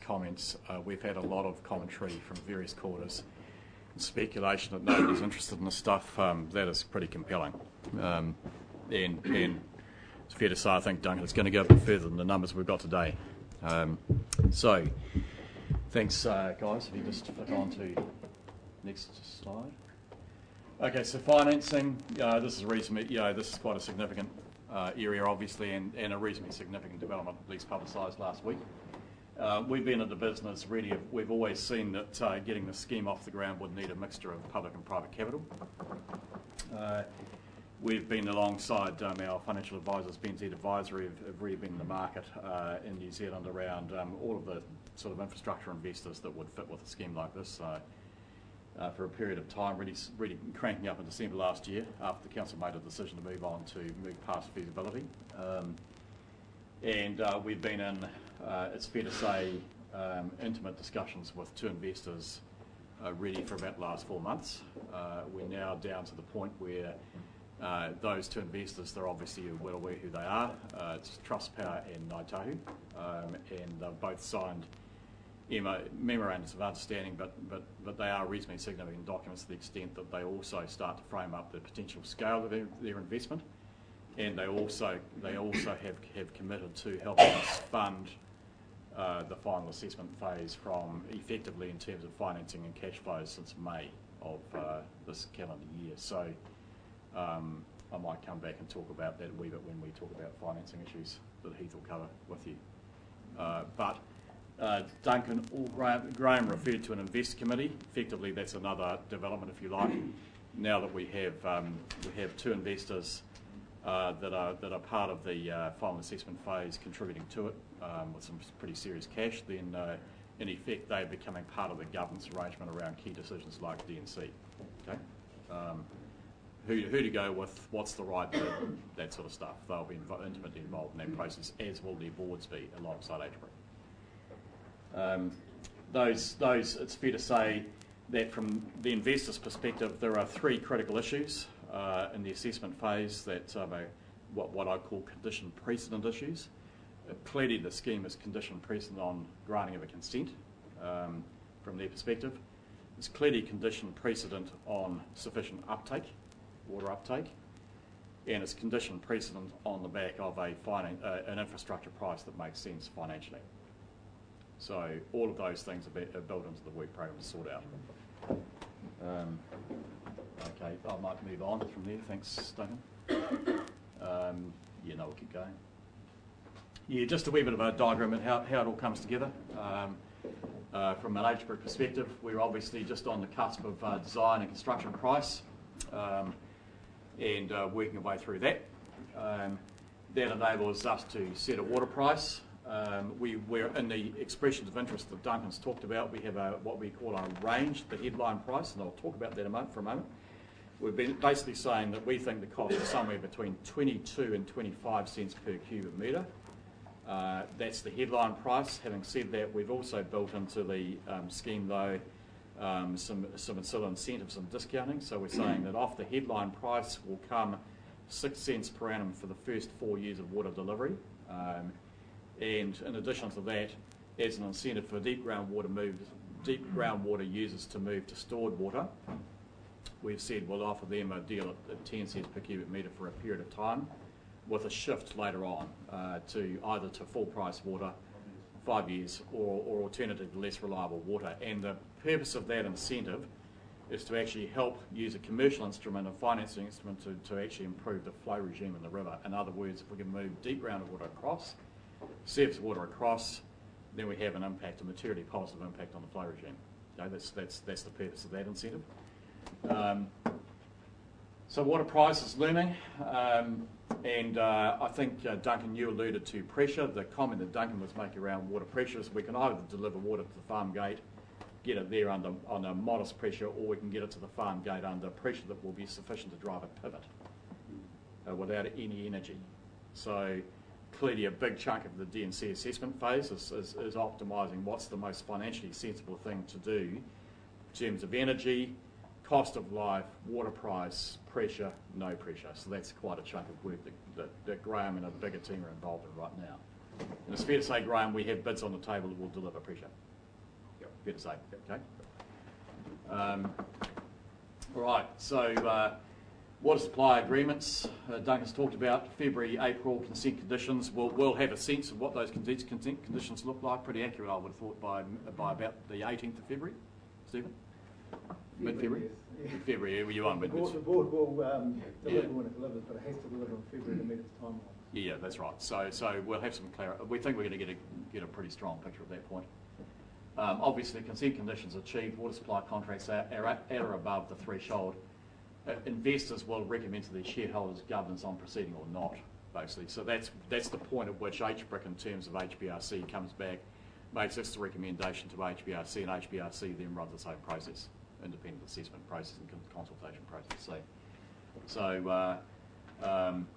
comments. We've had a lot of commentary from various quarters, speculation that nobody's interested in this stuff. That is pretty compelling. And it's fair to say, I think, Duncan, it's going to go a bit further than the numbers we've got today. So, thanks, guys. If you just flick on to next slide. Okay, so financing. This is reasonably, this is quite a significant area, obviously, and a reasonably significant development, at least publicised last week. We've been at the business, really, we've always seen that getting the scheme off the ground would need a mixture of public and private capital. We've been alongside our financial advisors, BNZ Advisory, have really been in the market in New Zealand around all of the sort of infrastructure investors that would fit with a scheme like this for a period of time, really cranking up in December last year after the council made a decision to move past feasibility. And we've been in, it's fair to say, intimate discussions with two investors really for about the last 4 months. We're now down to the point where those two investors, they're obviously well aware who they are. It's Trustpower and Ngāi Tahu, and they've both signed memorandums of understanding, but they are reasonably significant documents to the extent that they also start to frame up the potential scale of their investment, and they also have committed to helping us fund the final assessment phase from effectively in terms of financing and cash flows since May of this calendar year. So I might come back and talk about that a wee bit when we talk about financing issues that Heath will cover with you. But Duncan or Graham referred to an invest committee. Effectively, that's another development, if you like. Now that we have two investors that are part of the final assessment phase, contributing to it with some pretty serious cash, then in effect they're becoming part of the governance arrangement around key decisions like DNC. Okay. Who to go with, what's the right bid, that sort of stuff. They'll be intimately involved in that process, as will their boards be alongside HBRIC. Those, it's fair to say that from the investor's perspective, there are three critical issues in the assessment phase that what I call condition precedent issues. Clearly the scheme is condition precedent on granting of a consent from their perspective. It's clearly condition precedent on sufficient uptake, water uptake, and it's condition precedent on the back of an infrastructure price that makes sense financially. So all of those things are built into the work program to sort out. Okay, I might move on from there. Thanks, Duncan. We'll keep going. Yeah, just a wee bit of a diagram of how it all comes together. From an HBRIC perspective, we're obviously just on the cusp of design and construction price, and working our way through that. That enables us to set a water price. We're in the expressions of interest that Duncan's talked about. We have what we call a range, the headline price, and I'll talk about that for a moment. We've been basically saying that we think the cost is somewhere between 22 and 25 cents per cubic metre. That's the headline price. Having said that, we've also built into the scheme, though, some ancillary incentives and discounting. So we're saying that off the headline price will come 6 cents per annum for the first 4 years of water delivery. And in addition to that, as an incentive for deep groundwater users to move to stored water, we've said we'll offer them a deal at 10 cents per cubic metre for a period of time, with a shift later on to either to full price water, 5 years, or alternatively less reliable water. And the purpose of that incentive is to actually help use a commercial instrument, a financing instrument, to actually improve the flow regime in the river. In other words, if we can move deep groundwater across, surface water across, then we have an impact, a materially positive impact on the flow regime. Okay, that's the purpose of that incentive. So water price is looming, and I think Duncan, you alluded to pressure. The comment that Duncan was making around water pressure is we can either deliver water to the farm gate, get it there under modest pressure, or we can get it to the farm gate under pressure that will be sufficient to drive a pivot without any energy. So clearly a big chunk of the DNC assessment phase is optimising what's the most financially sensible thing to do in terms of energy, cost of life, water price, pressure, no pressure. So that's quite a chunk of work that Graham and a bigger team are involved in right now. And it's fair to say, Graham, we have bids on the table that will deliver pressure. Yep. Fair to say, okay. Right, so water supply agreements, Duncan's talked about February, April consent conditions. We'll have a sense of what those consent conditions look like. Pretty accurate, I would have thought, by about the 18th of February. Stephen? Mid-February? Yes. February, were you on mid? The board will deliver when it delivers, but it has to deliver in February to meet its timeline. Yeah, that's right. So we'll have some clarity. We think we're going to get a pretty strong picture at that point. Obviously, consent conditions achieved, water supply contracts are at or above the threshold. Investors will recommend to their shareholders governance on proceeding or not, basically. So that's the point at which HBRIC, in terms of HBRC, comes back, makes its recommendation to HBRC, and HBRC then runs its own process, independent assessment process and consultation process.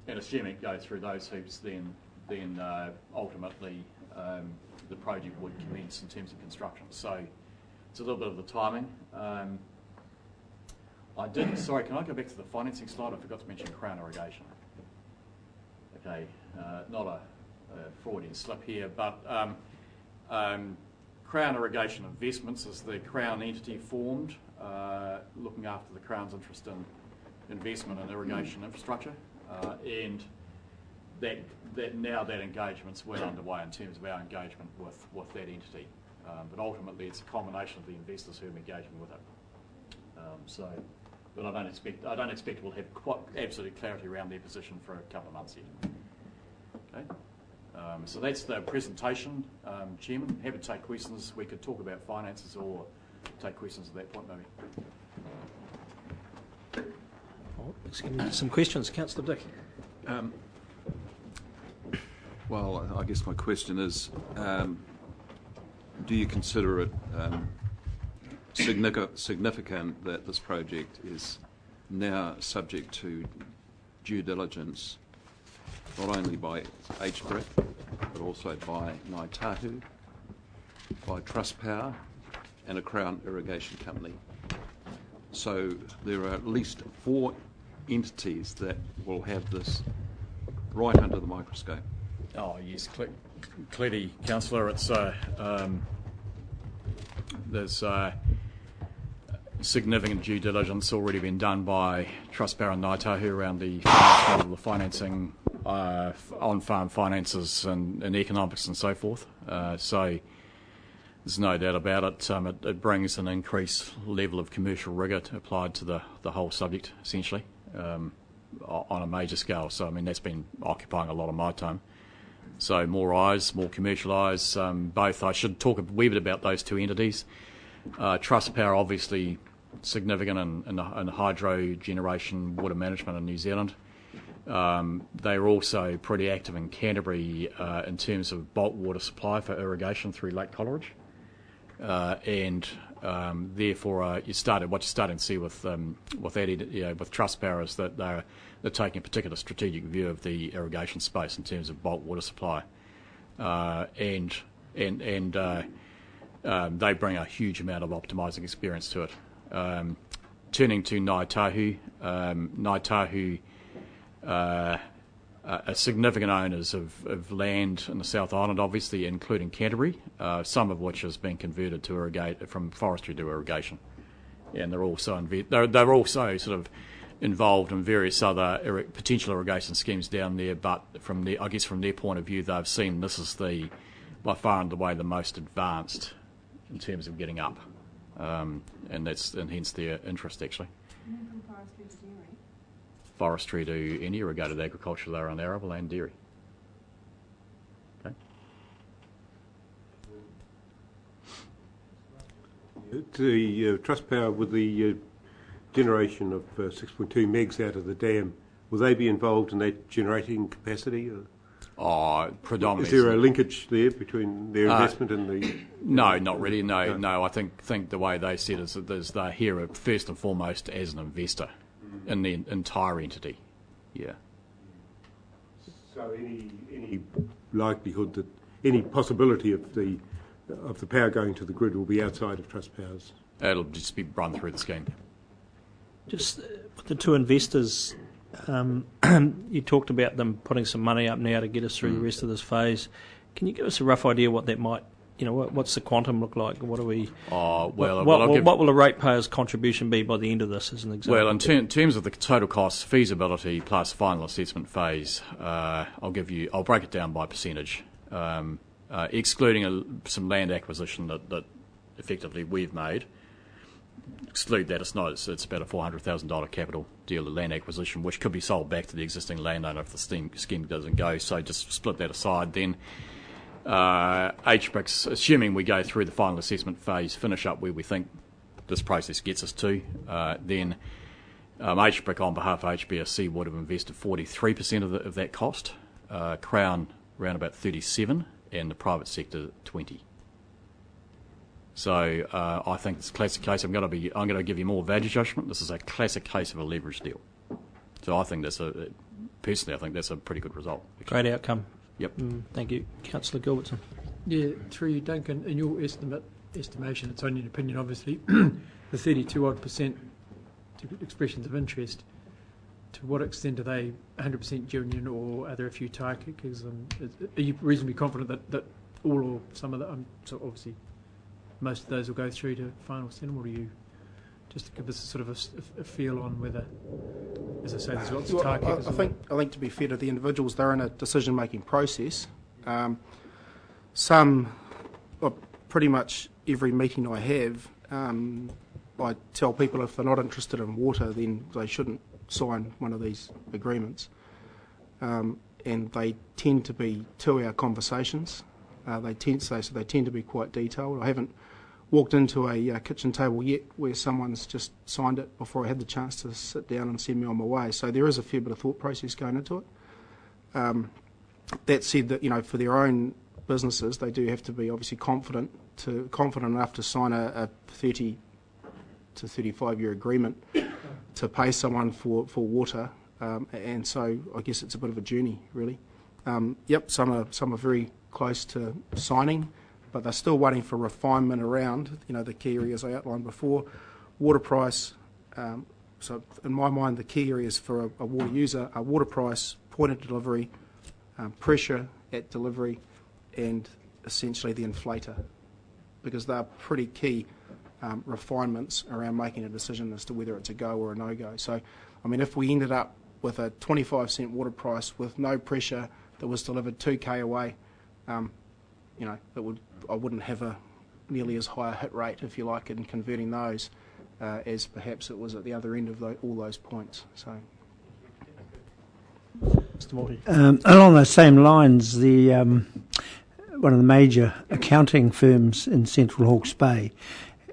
And assuming it goes through those hoops, then ultimately the project would commence in terms of construction. So it's a little bit of the timing. Sorry, can I go back to the financing slide? I forgot to mention Crown Irrigation. Okay, not a Freudian slip here, but Crown Irrigation Investments is the Crown entity formed, looking after the Crown's interest in investment in irrigation infrastructure, and that engagement's well underway in terms of our engagement with that entity. But ultimately, it's a combination of the investors who are engaging with it. But I don't expect we'll have quite absolute clarity around their position for a couple of months yet. Okay. So that's the presentation, Chairman. Happy to take questions. We could talk about finances or take questions at that point, maybe. Let's get some questions. Councillor Dick. Well, I guess my question is, do you consider it significant that this project is now subject to due diligence, not only by HBRIC, but also by Ngāi Tahu, by Trustpower, and a Crown Irrigation Company? So there are at least 4 entities that will have this right under the microscope. Oh yes, clearly, Councillor. It's there's significant due diligence already been done by Trustpower and Ngāi Tahu around the financing, on-farm finances and economics and so forth. So there's no doubt about it. It brings an increased level of commercial rigour applied to the whole subject, essentially, on a major scale. So I mean that's been occupying a lot of my time. So more eyes, more commercial eyes, both. I should talk a wee bit about those 2 entities. Trustpower, obviously significant in hydro generation, water management in New Zealand. They're also pretty active in Canterbury in terms of bulk water supply for irrigation through Lake Coleridge. And therefore, what you're starting to see with Trustpower is that they're taking a particular strategic view of the irrigation space in terms of bulk water supply, and they bring a huge amount of optimising experience to it. Turning to Ngāi Tahu, Ngāi Tahu are significant owners of land in the South Island, obviously, including Canterbury, some of which has been converted to irrigate from forestry to irrigation, and they're also sort of involved in various other potential irrigation schemes down there. But from their point of view, they've seen this is by far and away the most advanced in terms of getting up, and hence their interest actually. And then from forestry to dairy. Forestry to any irrigated agriculture, they're on arable and dairy. Okay. The Trustpower with the generation of 6.2 megs out of the dam, will they be involved in that generating capacity? Predominantly. Is there a linkage there between their investment and the... No, not really. No. I think the way they see it is that they're here first and foremost as an investor in the entire entity. Yeah. So any likelihood that any possibility of the power going to the grid will be outside of Trustpower's? It'll just be run through the scheme. Just the 2 investors, you talked about them putting some money up now to get us through the rest of this phase. Can you give us a rough idea what that might, what's the quantum look like? What are we? What will a ratepayer's contribution be by the end of this, as an example? Well, in terms of the total cost, feasibility plus final assessment phase, I'll break it down by percentage, excluding some land acquisition that effectively we've made. Exclude that, it's about a $400,000 capital deal of land acquisition, which could be sold back to the existing landowner if the scheme doesn't go. So just split that aside. Then HBRICs, assuming we go through the final assessment phase, finish up where we think this process gets us to, then HBRIC on behalf of HBRC would have invested 43% of that cost, Crown around about 37%, and the private sector 20%. So I think it's a classic case. I'm going to give you more value judgment. This is a classic case of a leverage deal. So I think personally, I think that's a pretty good result. Great outcome. Yep. Thank you, Councillor Gilbertson. Yeah, through you, Duncan. In your estimation, it's only an opinion, obviously. The 32% expressions of interest. To what extent are they 100% genuine, or are there a few tire kickers? Are you reasonably confident that all or some of them? So obviously, most of those will go through to final settlement, or do you just give us a sort of a feel on whether, as I say, there's lots of tire kickers? I think to be fair to the individuals, they're in a decision-making process. Pretty much every meeting I have, I tell people if they're not interested in water, then they shouldn't sign one of these agreements. And they tend to be 2-hour conversations. They tend to be quite detailed. I haven't walked into a kitchen table yet where someone's just signed it before I had the chance to sit down and send me on my way. So there is a fair bit of thought process going into it. That said, that for their own businesses, they do have to be obviously confident enough to sign a 30 to 35-year agreement to pay someone for water. And so I guess it's a bit of a journey, really. Some are very close to signing, but they're still waiting for refinement around, the key areas I outlined before. Water price, so in my mind the key areas for a water user are water price, point of delivery, pressure at delivery, and essentially the inflator, because they're pretty key refinements around making a decision as to whether it's a go or a no-go. So, if we ended up with a 25-cent water price with no pressure that was delivered 2k away, I wouldn't have a nearly as high a hit rate, if you like, in converting those as perhaps it was at the other end of all those points. So, Mr. Morty. Along those same lines, one of the major accounting firms in Central Hawke's Bay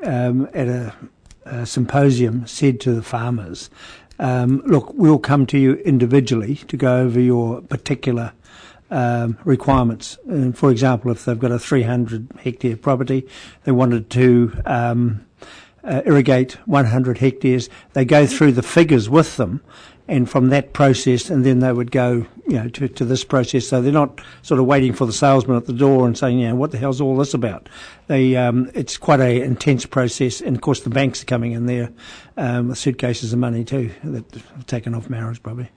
at a symposium said to the farmers, look, we'll come to you individually to go over your particular requirements. And for example, if they've got a 300 hectare property, they wanted to irrigate 100 hectares, they go through the figures with them, and from that process, and then they would go, to this process. So they're not sort of waiting for the salesman at the door and saying, what the hell's all this about? It's quite an intense process, and of course the banks are coming in there with suitcases of money too, that have taken off marrows probably.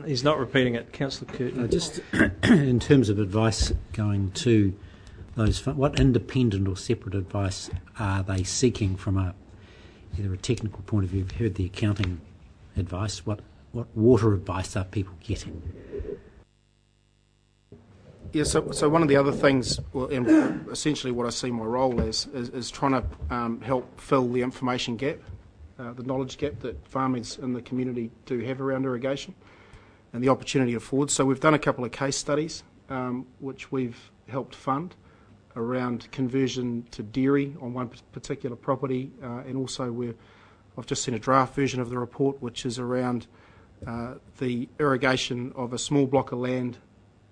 He's not repeating it. Councillor Curtin. Just in terms of advice going to those, what independent or separate advice are they seeking from either a technical point of view? You've heard the accounting advice. What water advice are people getting? Yeah, so one of the other things, and essentially what I see my role as, is trying to help fill the information gap, the knowledge gap that farmers in the community do have around irrigation and the opportunity it affords. So we've done a couple of case studies which we've helped fund around conversion to dairy on one particular property, and also I've just seen a draft version of the report which is around the irrigation of a small block of land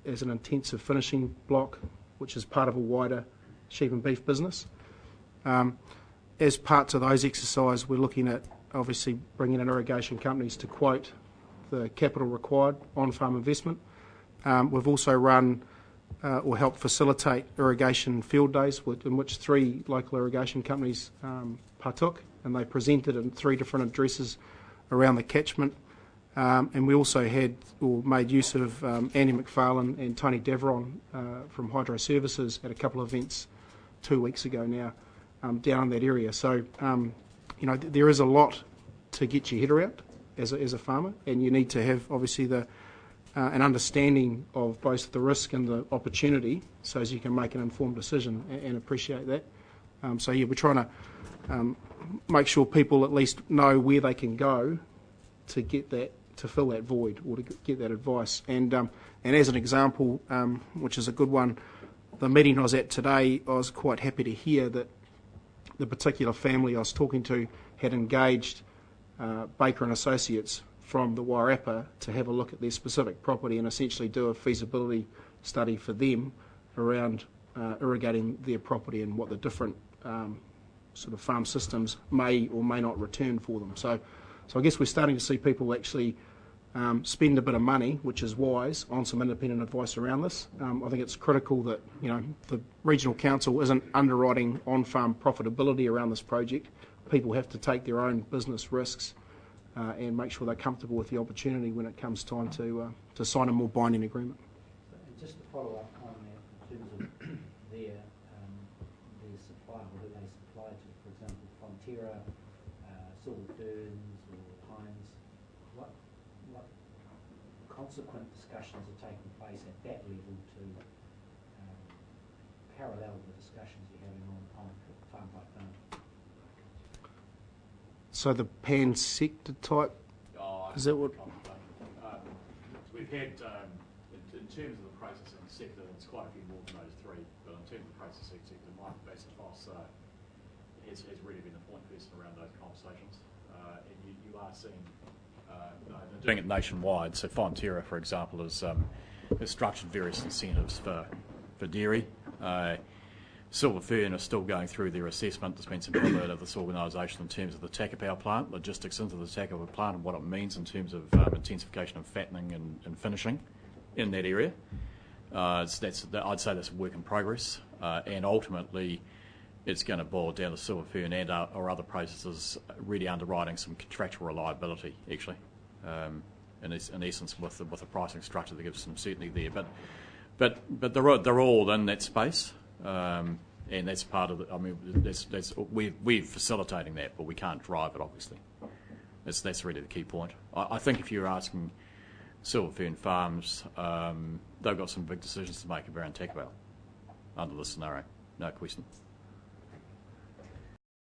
as an intensive finishing block, which is part of a wider sheep and beef business. As parts of those exercises, we're looking at obviously bringing in irrigation companies to quote the capital required on farm investment. We've also run or helped facilitate irrigation field days in which 3 local irrigation companies partook, and they presented in 3 different addresses around the catchment And we also made use of Andy McFarlane and Tony Davron from HBRC at a couple of events 2 weeks ago now down in that area. So, there is a lot to get your head around as a farmer, and you need to have obviously an understanding of both the risk and the opportunity so as you can make an informed decision and appreciate that. We're trying to make sure people at least know where they can go to get that, to fill that void or to get that advice. And as an example, which is a good one, the meeting I was at today, I was quite happy to hear that the particular family I was talking to had engaged Baker and Associates from the Wairarapa to have a look at their specific property and essentially do a feasibility study for them around irrigating their property and what the different sort of farm systems may or may not return for them. So I guess we're starting to see people actually spend a bit of money, which is wise, on some independent advice around this. I think it's critical that the regional council isn't underwriting on-farm profitability around this project. People have to take their own business risks and make sure they're comfortable with the opportunity when it comes time to sign a more binding agreement. And just to follow up on that, in terms of their supply, or who they supply to, for example, Fonterra, Silver Ferns or Hines, what consequent discussions are taking place at that level to parallel the discussions you're having on farm by farm? So the pan-sector type, is that what? We've had, in terms of the processing sector, it's quite a few more than those three, but in terms of the processing sector, Mike Bassett-Foss has really been the point person around those conversations. And you are seeing, they're doing it nationwide. So Fonterra, for example, has structured various incentives for dairy. Silver Fern are still going through their assessment. There's been some input of this organisation in terms of the Takapau plant, logistics into the Takapau plant and what it means in terms of intensification of fattening and finishing in that area. I'd say that's a work in progress, and ultimately it's going to boil down to Silver Fern and or other processes really underwriting some contractual reliability, actually, in essence with the pricing structure that gives some certainty there. But they're all in that space. And that's part of we're facilitating that, but we can't drive it, obviously. That's really the key point. I think if you're asking Silver Fern Farms, they've got some big decisions to make around Takapau under this scenario, no question.